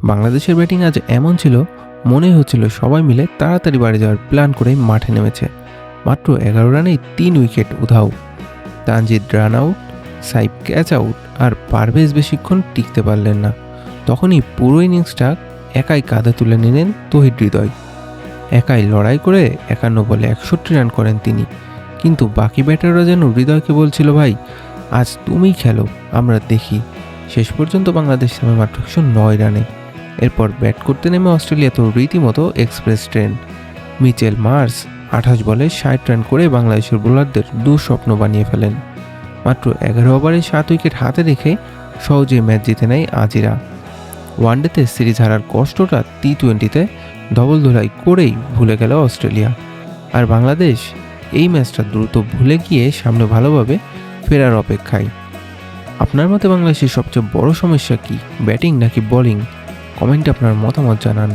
বাংলাদেশের ব্যাটিং আজ এমন ছিল, মনে হচ্ছিল সবাই মিলে তাড়াতাড়ি বাড়ি যাওয়ার প্ল্যান করেই মাঠে নেমেছে। মাত্র 11 রানেই 3 উইকেট উধাও। Tanzid run out, Saif catch out, আর পারভেজ বেশিক্ষণ টিকতে পারলেন না। তখনই পুরো ইনিংসটা একাই কাঁধে তুলে নিলেন তৌহিদ হৃদয়। একাই লড়াই করে 51 বলে 61 রান করেন তিনি। কিন্তু বাকি ব্যাটাররা যেন হৃদয়কে বলছিল, ভাই আজ তুমিই খেলো, আমরা দেখি। শেষ পর্যন্ত বাংলাদেশ নামে মাত্র 109 রানে। এরপর ব্যাট করতে নেমে অস্ট্রেলিয়া তো রীতিমতো এক্সপ্রেস ট্রেন। মিচেল মার্স 28 বলে 60 রান করে বাংলাদেশের বোলারদের দুঃস্বপ্ন বানিয়ে ফেলেন। মাত্র 11 ওভারে 7 উইকেট হাতে রেখে সহজেই ম্যাচ জিতে নেয় আজিরা। ওয়ানডেতে সিরিজ হারার কষ্টটা টি-20তে ধবল ধোলাই করেই ভুলে গেল অস্ট্রেলিয়া। আর বাংলাদেশ এই ম্যাচটা দ্রুত ভুলে গিয়ে সামনে ভালোভাবে ফেরার অপেক্ষায়। আপনার মতে বাংলাদেশের সবচেয়ে বড় সমস্যা কি, ব্যাটিং নাকি বোলিং? কমেন্টে আপনার মতামত জানান।